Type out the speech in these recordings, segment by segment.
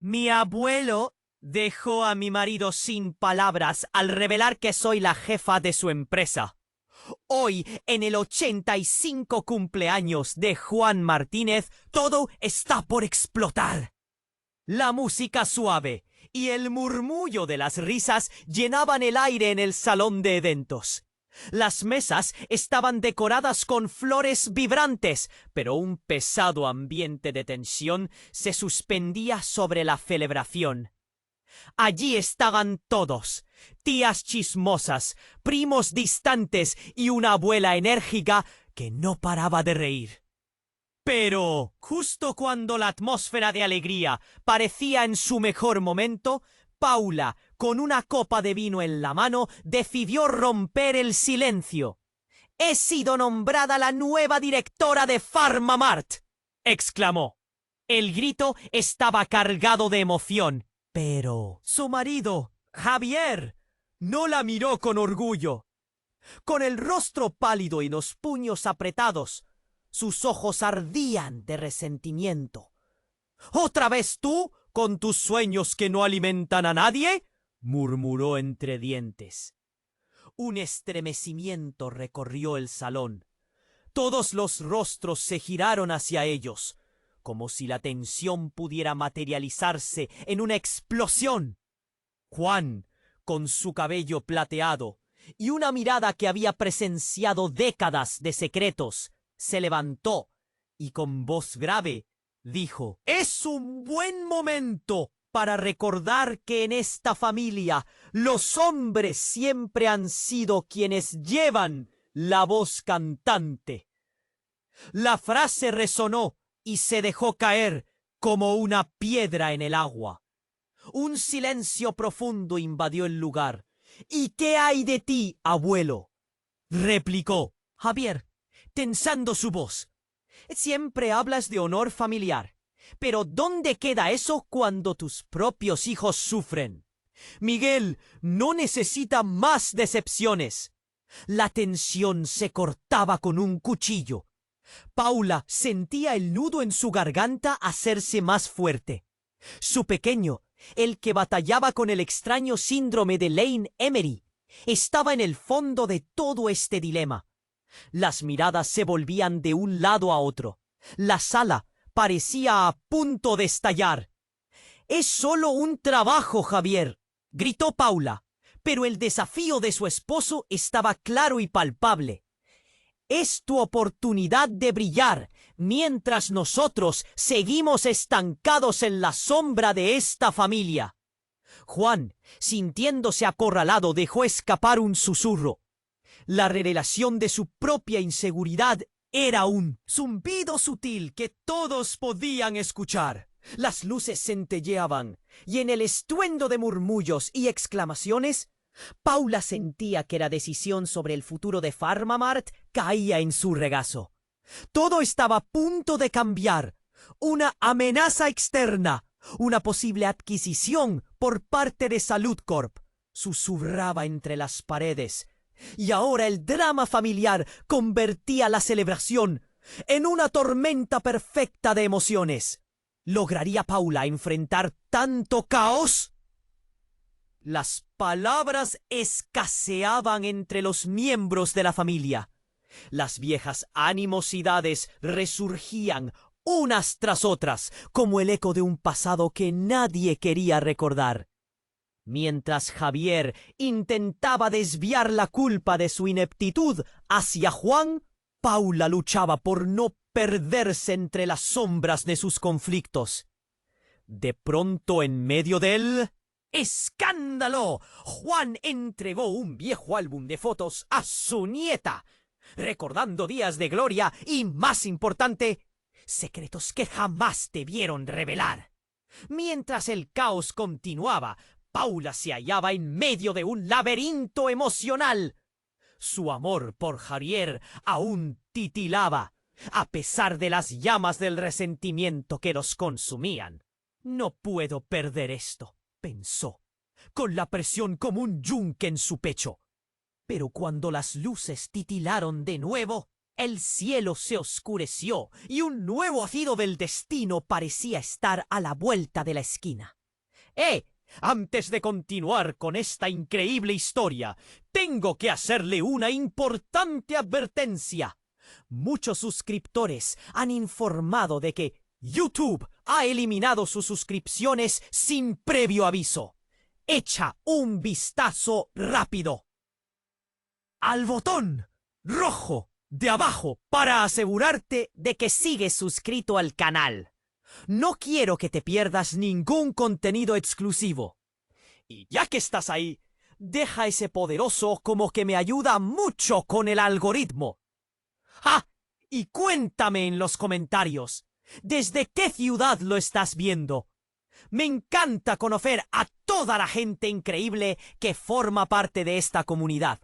Mi abuelo dejó a mi marido sin palabras al revelar que soy la jefa de su empresa. Hoy, en el 85 cumpleaños de Juan Martínez, todo está por explotar. La música suave y el murmullo de las risas llenaban el aire en el salón de eventos. Las mesas estaban decoradas con flores vibrantes, pero un pesado ambiente de tensión se suspendía sobre la celebración. Allí estaban todos, tías chismosas, primos distantes y una abuela enérgica que no paraba de reír. Pero, justo cuando la atmósfera de alegría parecía en su mejor momento, Paula, con una copa de vino en la mano, decidió romper el silencio. «He sido nombrada la nueva directora de PharmaMart», exclamó. El grito estaba cargado de emoción, pero su marido, Javier, no la miró con orgullo. Con el rostro pálido y los puños apretados, sus ojos ardían de resentimiento. «¿Otra vez tú, con tus sueños que no alimentan a nadie?», murmuró entre dientes. Un estremecimiento recorrió el salón. Todos los rostros se giraron hacia ellos, como si la tensión pudiera materializarse en una explosión. Juan, con su cabello plateado y una mirada que había presenciado décadas de secretos, se levantó y con voz grave dijo: «Es un buen momento para recordar que en esta familia los hombres siempre han sido quienes llevan la voz cantante». La frase resonó y se dejó caer como una piedra en el agua. Un silencio profundo invadió el lugar. «¿Y qué hay de ti, abuelo?», replicó Javier, tensando su voz. «Siempre hablas de honor familiar, pero ¿dónde queda eso cuando tus propios hijos sufren? Miguel no necesita más decepciones». La tensión se cortaba con un cuchillo. Paula sentía el nudo en su garganta hacerse más fuerte. Su pequeño, el que batallaba con el extraño síndrome de Lane-Emery, estaba en el fondo de todo este dilema. Las miradas se volvían de un lado a otro. La sala parecía a punto de estallar. «Es solo un trabajo, Javier», gritó Paula, pero el desafío de su esposo estaba claro y palpable. «Es tu oportunidad de brillar, mientras nosotros seguimos estancados en la sombra de esta familia». Juan, sintiéndose acorralado, dejó escapar un susurro. La revelación de su propia inseguridad era un zumbido sutil que todos podían escuchar. Las luces centelleaban, y en el estruendo de murmullos y exclamaciones, Paula sentía que la decisión sobre el futuro de PharmaMart caía en su regazo. Todo estaba a punto de cambiar. Una amenaza externa, una posible adquisición por parte de Salud Corp, susurraba entre las paredes. Y ahora el drama familiar convertía la celebración en una tormenta perfecta de emociones. ¿Lograría Paula enfrentar tanto caos? Las palabras escaseaban entre los miembros de la familia. Las viejas animosidades resurgían unas tras otras, como el eco de un pasado que nadie quería recordar. Mientras Javier intentaba desviar la culpa de su ineptitud hacia Juan, Paula luchaba por no perderse entre las sombras de sus conflictos. De pronto, en medio del ¡escándalo!, Juan entregó un viejo álbum de fotos a su nieta, recordando días de gloria y, más importante, secretos que jamás debieron revelar. Mientras el caos continuaba, Paula se hallaba en medio de un laberinto emocional. Su amor por Javier aún titilaba, a pesar de las llamas del resentimiento que los consumían. «No puedo perder esto», pensó, con la presión como un yunque en su pecho. Pero cuando las luces titilaron de nuevo, El cielo se oscureció y un nuevo giro del destino parecía estar a la vuelta de la esquina. Antes de continuar con esta increíble historia, tengo que hacerle una importante advertencia. Muchos suscriptores han informado de que YouTube ha eliminado sus suscripciones sin previo aviso. Echa un vistazo rápido al botón rojo de abajo para asegurarte de que sigues suscrito al canal. No quiero que te pierdas ningún contenido exclusivo. Y ya que estás ahí, deja ese poderoso como que me ayuda mucho con el algoritmo. Y cuéntame en los comentarios, ¿desde qué ciudad lo estás viendo? Me encanta conocer a toda la gente increíble que forma parte de esta comunidad.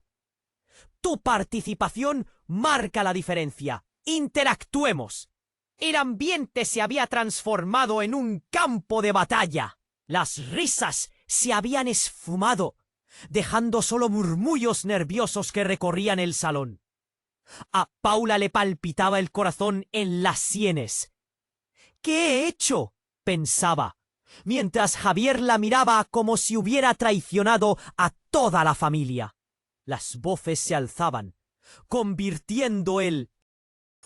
Tu participación marca la diferencia. Interactuemos. El ambiente se había transformado en un campo de batalla. Las risas se habían esfumado, dejando solo murmullos nerviosos que recorrían el salón. A Paula le palpitaba el corazón en las sienes. ¿Qué he hecho?, pensaba, mientras Javier la miraba como si hubiera traicionado a toda la familia. Las voces se alzaban, convirtiendo el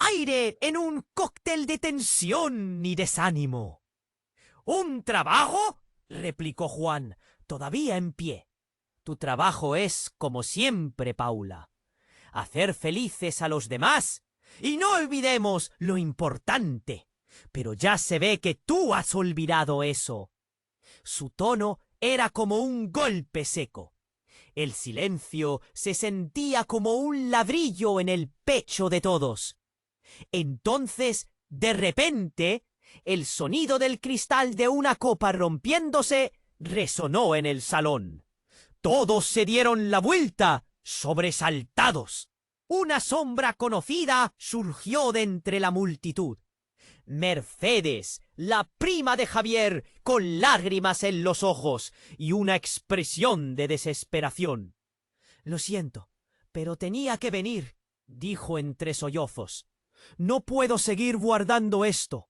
aire en un cóctel de tensión y desánimo. ¿Un trabajo?, replicó Juan, todavía en pie. Tu trabajo es, como siempre, Paula, hacer felices a los demás. Y no olvidemos lo importante. Pero ya se ve que tú has olvidado eso. Su tono era como un golpe seco. El silencio se sentía como un ladrillo en el pecho de todos. Entonces, de repente, el sonido del cristal de una copa rompiéndose resonó en el salón. Todos se dieron la vuelta, sobresaltados. Una sombra conocida surgió de entre la multitud. Mercedes, la prima de Javier, con lágrimas en los ojos y una expresión de desesperación. Lo siento, pero tenía que venir, dijo entre sollozos. No puedo seguir guardando esto.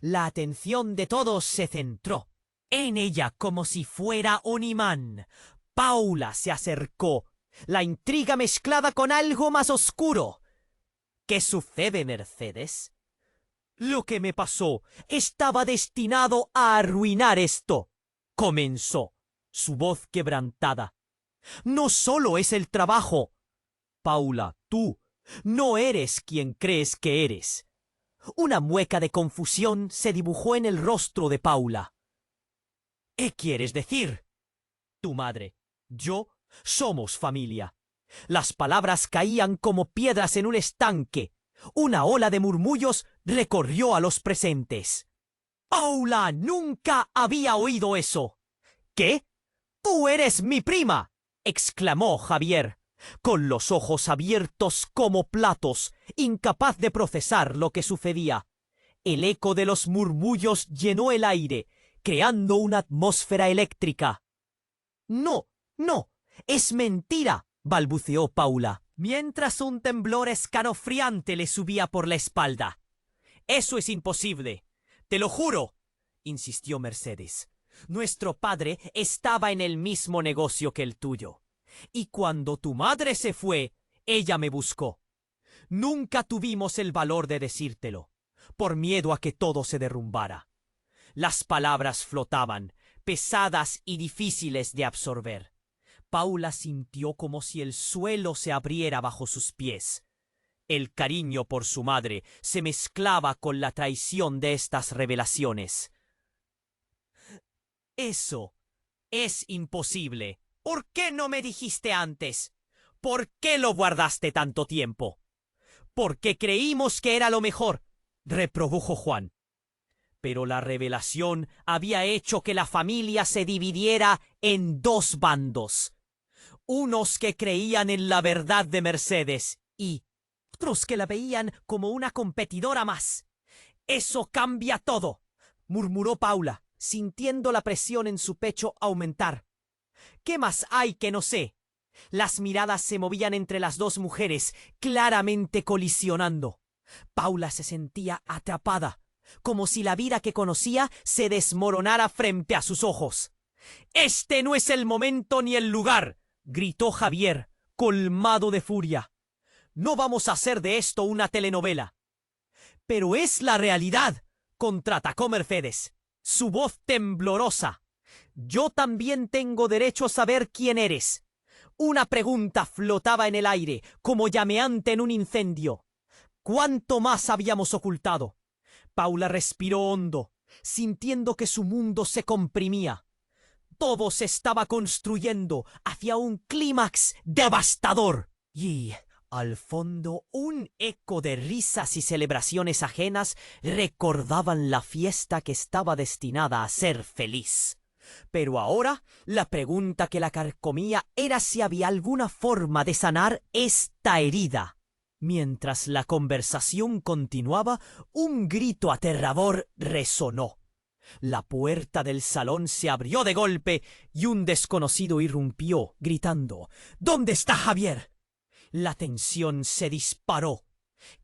La atención de todos se centró en ella como si fuera un imán. Paula se acercó, la intriga mezclada con algo más oscuro. ¿Qué sucede, Mercedes? Lo que me pasó estaba destinado a arruinar esto, comenzó, su voz quebrantada. No solo es el trabajo. Paula, tú no eres quien crees que eres. Una mueca de confusión se dibujó en el rostro de Paula. ¿Qué quieres decir? Tu madre, yo, somos familia. Las palabras caían como piedras en un estanque. Una ola de murmullos recorrió a los presentes. ¡Paula! ¡Nunca había oído eso! ¿Qué? ¡Tú eres mi prima!, exclamó Javier, con los ojos abiertos como platos, incapaz de procesar lo que sucedía. El eco de los murmullos llenó el aire, creando una atmósfera eléctrica. No, es mentira, balbuceó Paula, mientras un temblor escalofriante le subía por la espalda. Eso es imposible, te lo juro, insistió Mercedes. Nuestro padre estaba en el mismo negocio que el tuyo. Y cuando tu madre se fue, ella me buscó. Nunca tuvimos el valor de decírtelo, por miedo a que todo se derrumbara. Las palabras flotaban, pesadas y difíciles de absorber. Paula sintió como si el suelo se abriera bajo sus pies. El cariño por su madre se mezclaba con la traición de estas revelaciones. Eso es imposible. ¿Por qué no me dijiste antes? ¿Por qué lo guardaste tanto tiempo? Porque creímos que era lo mejor, reprodujo Juan. Pero la revelación había hecho que la familia se dividiera en dos bandos. Unos que creían en la verdad de Mercedes y otros que la veían como una competidora más. Eso cambia todo, murmuró Paula, sintiendo la presión en su pecho aumentar. ¿Qué más hay que no sé? Las miradas se movían entre las dos mujeres, claramente colisionando. Paula se sentía atrapada, como si la vida que conocía se desmoronara frente a sus ojos. «Este no es el momento ni el lugar», gritó Javier, colmado de furia. «No vamos a hacer de esto una telenovela». «Pero es la realidad», contraatacó Mercedes, su voz temblorosa. «Yo también tengo derecho a saber quién eres». Una pregunta flotaba en el aire, como llameante en un incendio. ¿Cuánto más habíamos ocultado? Paula respiró hondo, sintiendo que su mundo se comprimía. Todo se estaba construyendo hacia un clímax devastador. Y, al fondo, un eco de risas y celebraciones ajenas recordaban la fiesta que estaba destinada a ser feliz. Pero ahora, la pregunta que la carcomía era si había alguna forma de sanar esta herida. Mientras la conversación continuaba, un grito aterrador resonó. La puerta del salón se abrió de golpe y un desconocido irrumpió, gritando: «¿Dónde está Javier?». La tensión se disparó.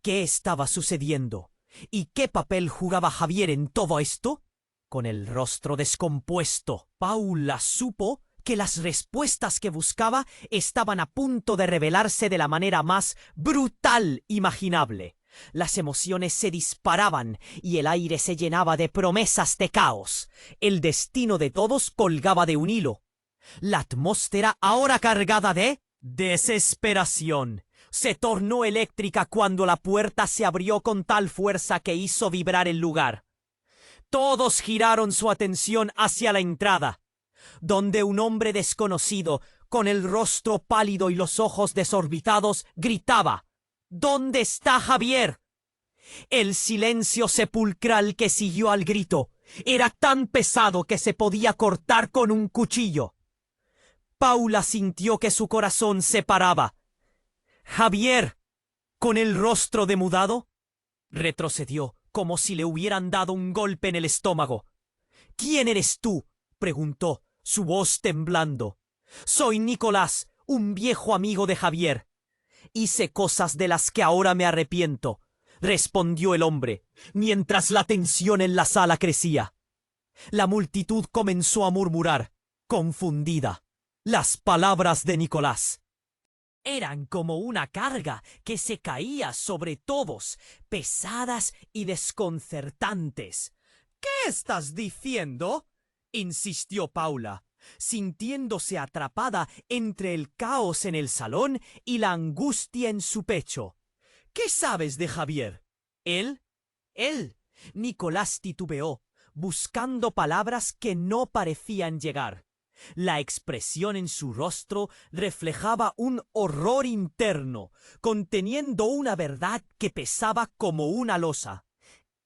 ¿Qué estaba sucediendo? ¿Y qué papel jugaba Javier en todo esto? Con el rostro descompuesto, Paula supo que las respuestas que buscaba estaban a punto de revelarse de la manera más brutal imaginable. Las emociones se disparaban y el aire se llenaba de promesas de caos. El destino de todos colgaba de un hilo. La atmósfera, ahora cargada de desesperación, se tornó eléctrica cuando la puerta se abrió con tal fuerza que hizo vibrar el lugar. Todos giraron su atención hacia la entrada, donde un hombre desconocido, con el rostro pálido y los ojos desorbitados, gritaba: «¿Dónde está Javier?». El silencio sepulcral que siguió al grito era tan pesado que se podía cortar con un cuchillo. Paula sintió que su corazón se paraba. «Javier», con el rostro demudado, retrocedió como si le hubieran dado un golpe en el estómago. «¿Quién eres tú?», preguntó, su voz temblando. «Soy Nicolás, un viejo amigo de Javier». «Hice cosas de las que ahora me arrepiento», respondió el hombre, mientras la tensión en la sala crecía. La multitud comenzó a murmurar, confundida. Las palabras de Nicolás eran como una carga que se caía sobre todos, pesadas y desconcertantes. «¿Qué estás diciendo?», insistió Paula, sintiéndose atrapada entre el caos en el salón y la angustia en su pecho. «¿Qué sabes de Javier?». «¿Él?». Nicolás titubeó, buscando palabras que no parecían llegar. La expresión en su rostro reflejaba un horror interno, conteniendo una verdad que pesaba como una losa.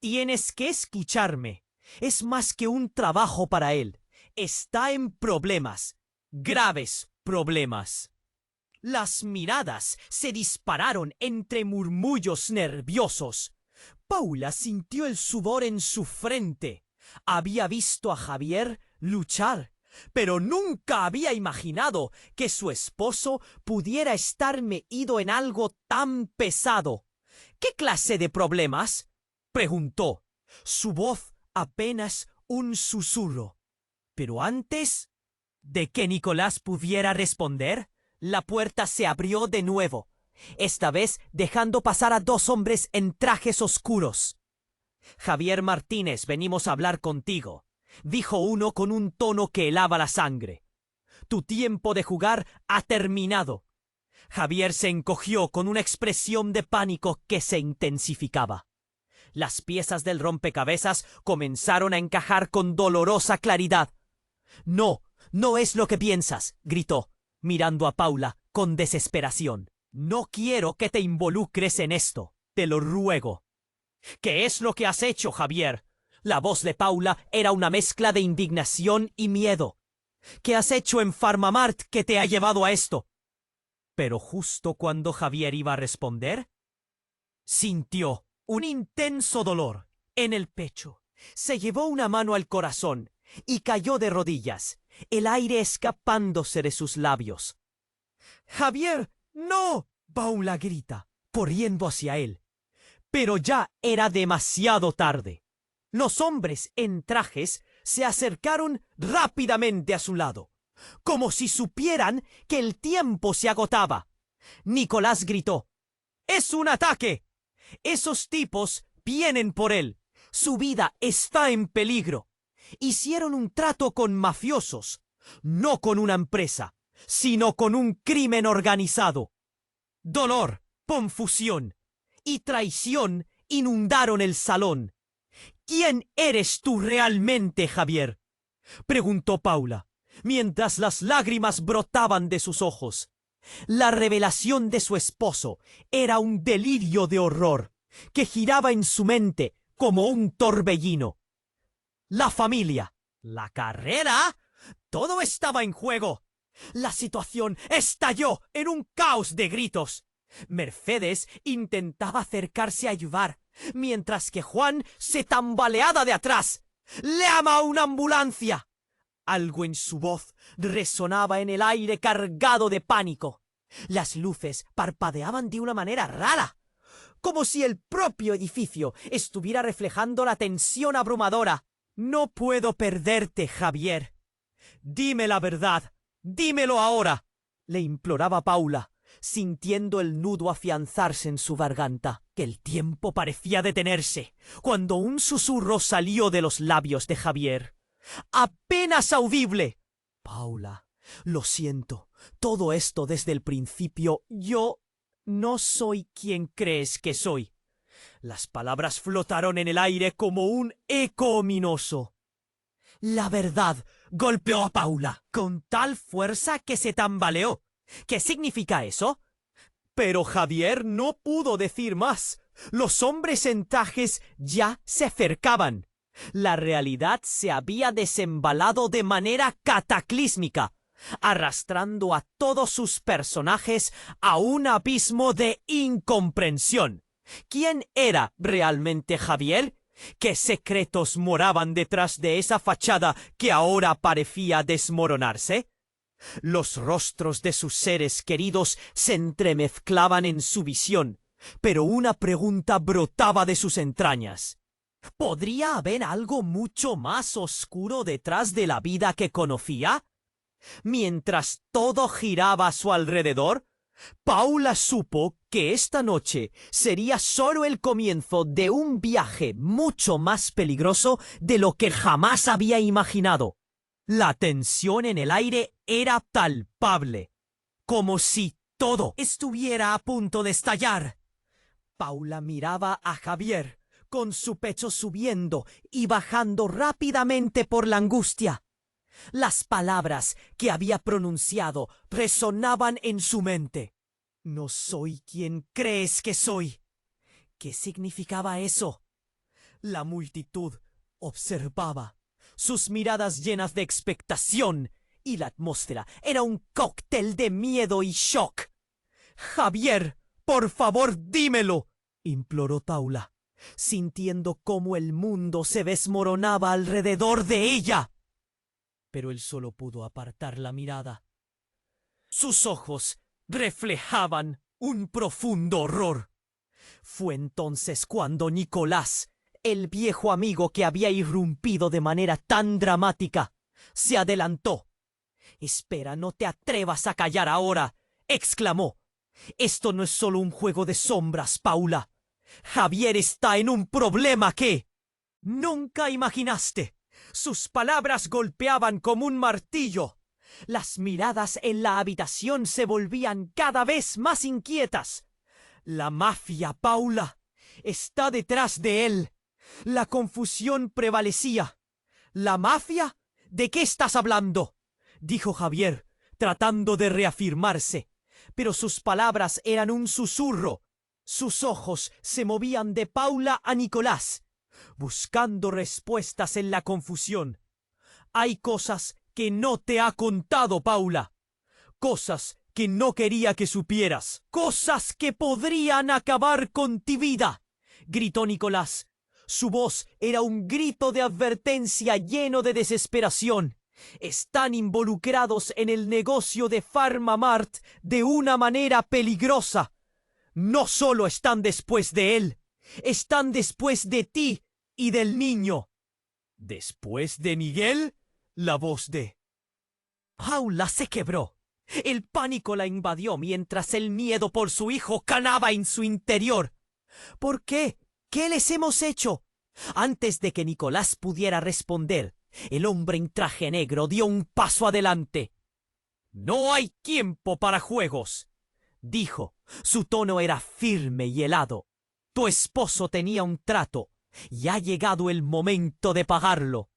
«Tienes que escucharme. Es más que un trabajo para él. Está en problemas. Graves problemas». Las miradas se dispararon entre murmullos nerviosos. Paula sintió el sudor en su frente. Había visto a Javier luchar, pero nunca había imaginado que su esposo pudiera estar metido en algo tan pesado. «¿Qué clase de problemas?», preguntó, su voz apenas un susurro. Pero antes de que Nicolás pudiera responder, la puerta se abrió de nuevo, esta vez dejando pasar a dos hombres en trajes oscuros. «Javier Martínez, venimos a hablar contigo», dijo uno con un tono que helaba la sangre. «Tu tiempo de jugar ha terminado». Javier se encogió con una expresión de pánico que se intensificaba. Las piezas del rompecabezas comenzaron a encajar con dolorosa claridad. «No, no es lo que piensas», gritó, mirando a Paula con desesperación. «No quiero que te involucres en esto, te lo ruego». «¿Qué es lo que has hecho, Javier?». La voz de Paula era una mezcla de indignación y miedo. «¿Qué has hecho en Pharmamart que te ha llevado a esto?». Pero justo cuando Javier iba a responder, sintió un intenso dolor en el pecho. Se llevó una mano al corazón y cayó de rodillas, el aire escapándose de sus labios. ¡Javier, no! Paula grita, corriendo hacia él. Pero ya era demasiado tarde. Los hombres en trajes se acercaron rápidamente a su lado, como si supieran que el tiempo se agotaba. Nicolás gritó: ¡Es un ataque! Esos tipos vienen por él. Su vida está en peligro. Hicieron un trato con mafiosos, no con una empresa, sino con un crimen organizado. Dolor, confusión y traición inundaron el salón. ¿Quién eres tú realmente, Javier?, preguntó Paula, mientras las lágrimas brotaban de sus ojos. La revelación de su esposo era un delirio de horror que giraba en su mente como un torbellino. La familia, la carrera, todo estaba en juego. La situación estalló en un caos de gritos. Mercedes intentaba acercarse a ayudar, mientras que Juan se tambaleaba de atrás. ¡Llama a una ambulancia! Algo en su voz resonaba en el aire cargado de pánico. Las luces parpadeaban de una manera rara, como si el propio edificio estuviera reflejando la tensión abrumadora. No puedo perderte, Javier. Dime la verdad. Dímelo ahora, le imploraba Paula, sintiendo el nudo afianzarse en su garganta. Que el tiempo parecía detenerse cuando un susurro salió de los labios de Javier, apenas audible. Paula, lo siento, todo esto desde el principio. Yo no soy quien crees que soy. Las palabras flotaron en el aire como un eco ominoso. La verdad golpeó a Paula con tal fuerza que se tambaleó. ¿Qué significa eso? Pero Javier no pudo decir más. Los hombres en trajes ya se acercaban. La realidad se había desembalado de manera cataclísmica, arrastrando a todos sus personajes a un abismo de incomprensión. ¿Quién era realmente Javier? ¿Qué secretos moraban detrás de esa fachada que ahora parecía desmoronarse? Los rostros de sus seres queridos se entremezclaban en su visión, pero una pregunta brotaba de sus entrañas. ¿Podría haber algo mucho más oscuro detrás de la vida que conocía? Mientras todo giraba a su alrededor, Paula supo que esta noche sería solo el comienzo de un viaje mucho más peligroso de lo que jamás había imaginado. La tensión en el aire era palpable, como si todo estuviera a punto de estallar. Paula miraba a Javier, con su pecho subiendo y bajando rápidamente por la angustia. Las palabras que había pronunciado resonaban en su mente. No soy quien crees que soy. ¿Qué significaba eso? La multitud observaba, sus miradas llenas de expectación, y la atmósfera era un cóctel de miedo y shock. Javier, por favor, dímelo, imploró Paula, sintiendo cómo el mundo se desmoronaba alrededor de ella. Pero él solo pudo apartar la mirada. Sus ojos reflejaban un profundo horror. Fue entonces cuando Nicolás, el viejo amigo que había irrumpido de manera tan dramática, se adelantó. «Espera, no te atrevas a callar ahora», exclamó. «Esto no es solo un juego de sombras, Paula. Javier está en un problema que nunca imaginaste». Sus palabras golpeaban como un martillo. Las miradas en la habitación se volvían cada vez más inquietas. La mafia, Paula, está detrás de él. La confusión prevalecía. ¿La mafia? ¿De qué estás hablando?, dijo Javier, tratando de reafirmarse. Pero sus palabras eran un susurro. Sus ojos se movían de Paula a Nicolás, buscando respuestas en la confusión. Hay cosas que no te ha contado Paula. Cosas que no quería que supieras. Cosas que podrían acabar con tu vida, gritó Nicolás. Su voz era un grito de advertencia lleno de desesperación. Están involucrados en el negocio de PharmaMart de una manera peligrosa. No solo están después de él, están después de ti y del niño. ¿Después de Miguel? La voz de Paula se quebró. El pánico la invadió mientras el miedo por su hijo canaba en su interior. ¿Por qué? ¿Qué les hemos hecho? Antes de que Nicolás pudiera responder, el hombre en traje negro dio un paso adelante. «No hay tiempo para juegos», dijo. Su tono era firme y helado. «Tu esposo tenía un trato y ha llegado el momento de pagarlo».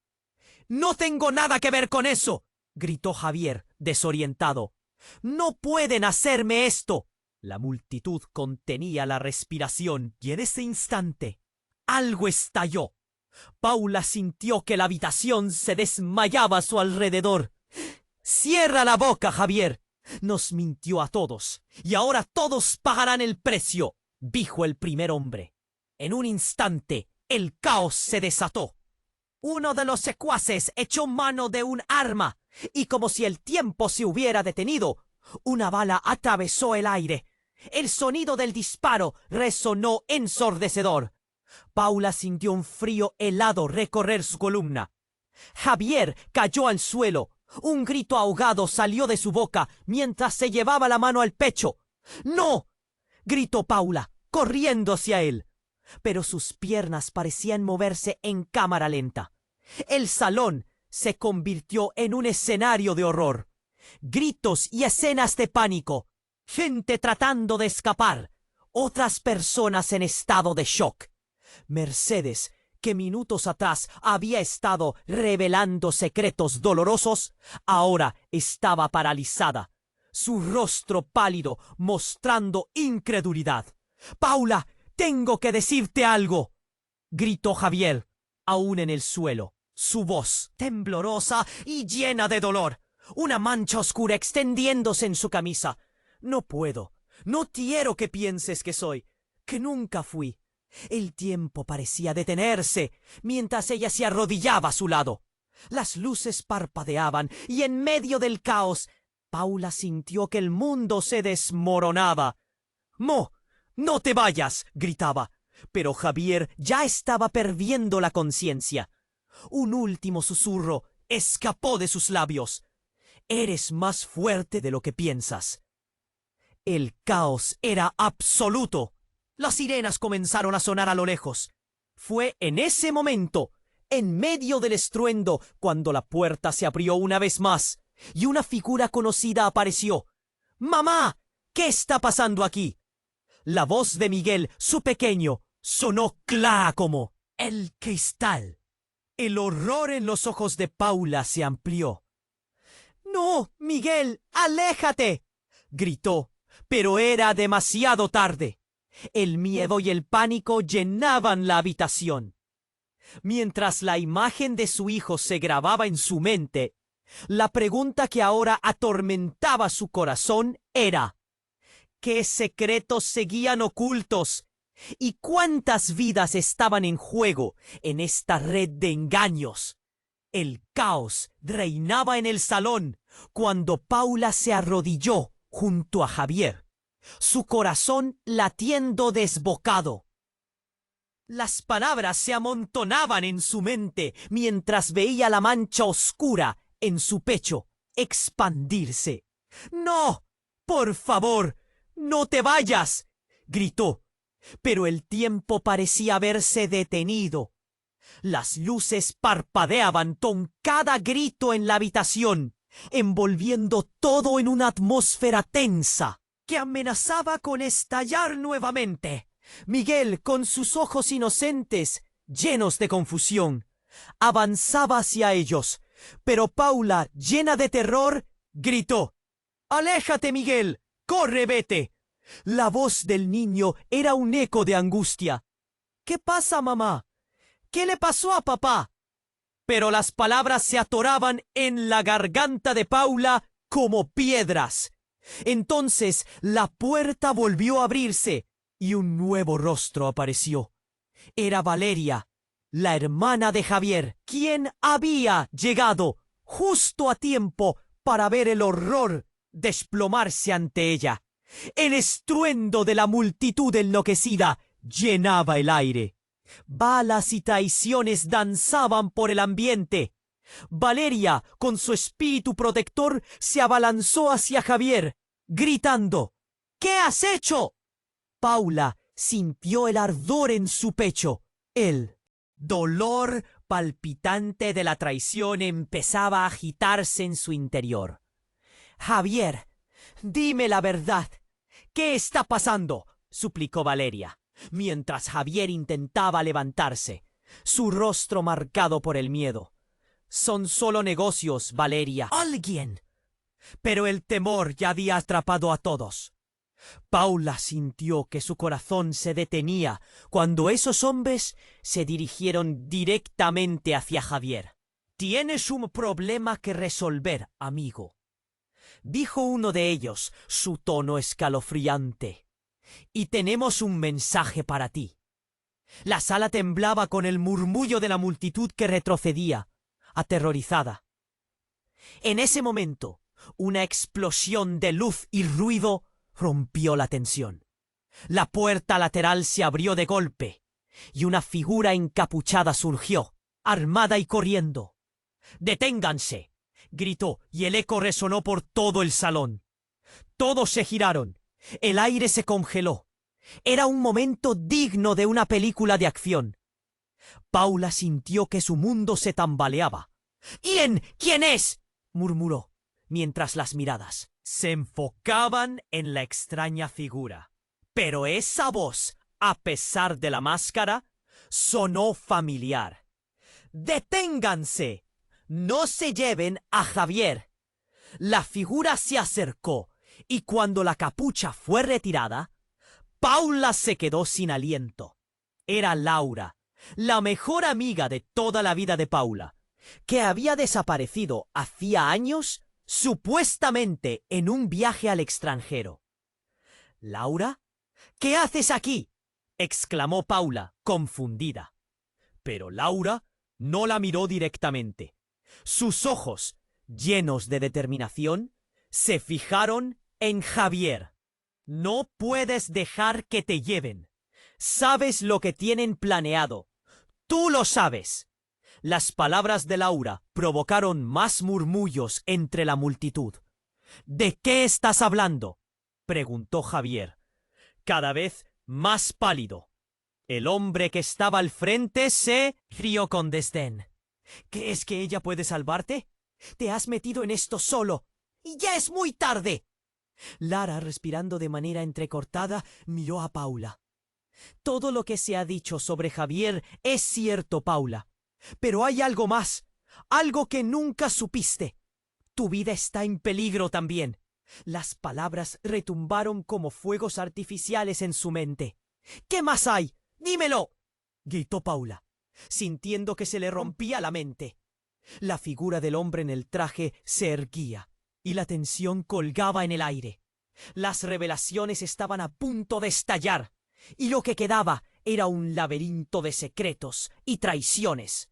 «No tengo nada que ver con eso», gritó Javier, desorientado. «No pueden hacerme esto». La multitud contenía la respiración y en ese instante algo estalló. Paula sintió que la habitación se desmayaba a su alrededor. «Cierra la boca, Javier. Nos mintió a todos, y ahora todos pagarán el precio», dijo el primer hombre. En un instante, el caos se desató. Uno de los secuaces echó mano de un arma, y como si el tiempo se hubiera detenido, una bala atravesó el aire. El sonido del disparo resonó ensordecedor. Paula sintió un frío helado recorrer su columna. Javier cayó al suelo. Un grito ahogado salió de su boca mientras se llevaba la mano al pecho. «¡No!», gritó Paula, corriendo hacia él. Pero sus piernas parecían moverse en cámara lenta. El salón se convirtió en un escenario de horror. Gritos y escenas de pánico. Gente tratando de escapar. Otras personas en estado de shock. Mercedes, que minutos atrás había estado revelando secretos dolorosos, ahora estaba paralizada, su rostro pálido mostrando incredulidad. «Paula, tengo que decirte algo», gritó Javier, aún en el suelo, su voz temblorosa y llena de dolor, una mancha oscura extendiéndose en su camisa. «No puedo, no quiero que pienses que soy, que nunca fui». El tiempo parecía detenerse mientras ella se arrodillaba a su lado. Las luces parpadeaban y en medio del caos, Paula sintió que el mundo se desmoronaba. «¡Mo! ¡No te vayas!», gritaba. Pero Javier ya estaba perdiendo la conciencia. Un último susurro escapó de sus labios. «Eres más fuerte de lo que piensas». El caos era absoluto. Las sirenas comenzaron a sonar a lo lejos. Fue en ese momento, en medio del estruendo, cuando la puerta se abrió una vez más y una figura conocida apareció. «¡Mamá! ¿Qué está pasando aquí?». La voz de Miguel, su pequeño, sonó clara como el cristal. El horror en los ojos de Paula se amplió. «¡No, Miguel! ¡Aléjate!», gritó, pero era demasiado tarde. El miedo y el pánico llenaban la habitación. Mientras la imagen de su hijo se grababa en su mente, la pregunta que ahora atormentaba su corazón era: ¿qué secretos seguían ocultos? ¿Y cuántas vidas estaban en juego en esta red de engaños? El caos reinaba en el salón cuando Paula se arrodilló junto a Javier, su corazón latiendo desbocado. Las palabras se amontonaban en su mente mientras veía la mancha oscura en su pecho expandirse. «¡No! ¡Por favor! ¡No te vayas!», gritó. Pero el tiempo parecía haberse detenido. Las luces parpadeaban con cada grito en la habitación, envolviendo todo en una atmósfera tensa que amenazaba con estallar nuevamente. Miguel, con sus ojos inocentes, llenos de confusión, avanzaba hacia ellos, pero Paula, llena de terror, gritó: «¡Aléjate, Miguel! ¡Corre, vete!». La voz del niño era un eco de angustia. «¿Qué pasa, mamá? ¿Qué le pasó a papá?». Pero las palabras se atoraban en la garganta de Paula como piedras. Entonces la puerta volvió a abrirse y un nuevo rostro apareció. Era Valeria, la hermana de Javier, quien había llegado justo a tiempo para ver el horror desplomarse ante ella. El estruendo de la multitud enloquecida llenaba el aire. Balas y traiciones danzaban por el ambiente. Valeria, con su espíritu protector, se abalanzó hacia Javier, gritando: ¿Qué has hecho? Paula sintió el ardor en su pecho. El dolor palpitante de la traición empezaba a agitarse en su interior. Javier, dime la verdad. ¿Qué está pasando?, suplicó Valeria, mientras Javier intentaba levantarse, su rostro marcado por el miedo. Son solo negocios, Valeria. ¡Alguien! Pero el temor ya había atrapado a todos. Paula sintió que su corazón se detenía cuando esos hombres se dirigieron directamente hacia Javier. «Tienes un problema que resolver, amigo», dijo uno de ellos, su tono escalofriante. «Y tenemos un mensaje para ti». La sala temblaba con el murmullo de la multitud que retrocedía, aterrorizada. En ese momento, una explosión de luz y ruido rompió la tensión. La puerta lateral se abrió de golpe, y una figura encapuchada surgió, armada y corriendo. «¡Deténganse!», gritó, y el eco resonó por todo el salón. Todos se giraron. El aire se congeló. Era un momento digno de una película de acción. Paula sintió que su mundo se tambaleaba. «¿Quién es?», murmuró, mientras las miradas se enfocaban en la extraña figura. Pero esa voz, a pesar de la máscara, sonó familiar. «¡Deténganse! ¡No se lleven a Javier!». La figura se acercó, y cuando la capucha fue retirada, Paula se quedó sin aliento. Era Laura, la mejor amiga de toda la vida de Paula, que había desaparecido hacía años, supuestamente en un viaje al extranjero. «¿Laura? ¿Qué haces aquí?», exclamó Paula, confundida. Pero Laura no la miró directamente. Sus ojos, llenos de determinación, se fijaron en Javier. «No puedes dejar que te lleven. Sabes lo que tienen planeado. Tú lo sabes». Las palabras de Laura provocaron más murmullos entre la multitud. «¿De qué estás hablando?», preguntó Javier, cada vez más pálido. El hombre que estaba al frente se rió con desdén. «¿Crees que ella puede salvarte? Te has metido en esto solo, y ya es muy tarde». Lara, respirando de manera entrecortada, miró a Paula. «Todo lo que se ha dicho sobre Javier es cierto, Paula. Pero hay algo más, algo que nunca supiste. Tu vida está en peligro también». Las palabras retumbaron como fuegos artificiales en su mente. «¿Qué más hay? ¡Dímelo!», gritó Paula, sintiendo que se le rompía la mente. La figura del hombre en el traje se erguía, y la tensión colgaba en el aire. Las revelaciones estaban a punto de estallar, y lo que quedaba era un laberinto de secretos y traiciones.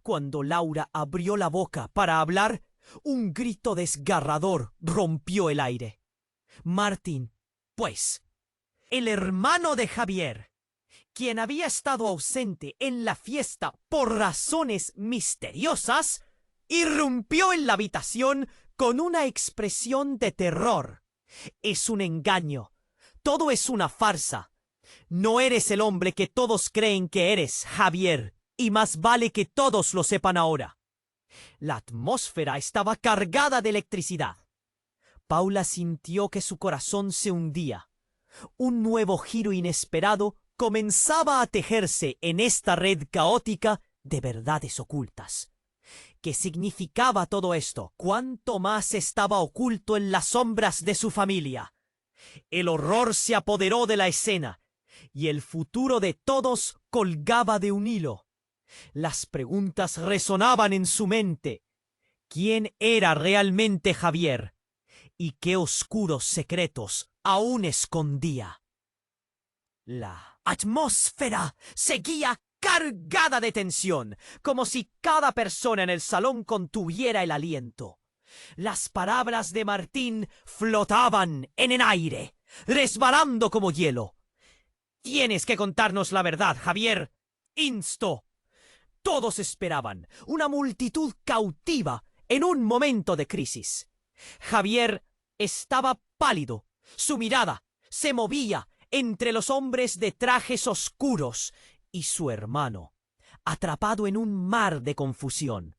Cuando Laura abrió la boca para hablar, un grito desgarrador rompió el aire. Martín, pues, el hermano de Javier, quien había estado ausente en la fiesta por razones misteriosas, irrumpió en la habitación con una expresión de terror. «Es un engaño. Todo es una farsa. No eres el hombre que todos creen que eres, Javier, y más vale que todos lo sepan ahora». La atmósfera estaba cargada de electricidad. Paula sintió que su corazón se hundía. Un nuevo giro inesperado comenzaba a tejerse en esta red caótica de verdades ocultas. ¿Qué significaba todo esto? ¿Cuánto más estaba oculto en las sombras de su familia? El horror se apoderó de la escena, y el futuro de todos colgaba de un hilo. Las preguntas resonaban en su mente. ¿Quién era realmente Javier? ¿Y qué oscuros secretos aún escondía? La atmósfera seguía cargada de tensión, como si cada persona en el salón contuviera el aliento. Las palabras de Martín flotaban en el aire, resbalando como hielo. «Tienes que contarnos la verdad, Javier», instó. Todos esperaban, una multitud cautiva en un momento de crisis. Javier estaba pálido. Su mirada se movía entre los hombres de trajes oscuros y su hermano, atrapado en un mar de confusión.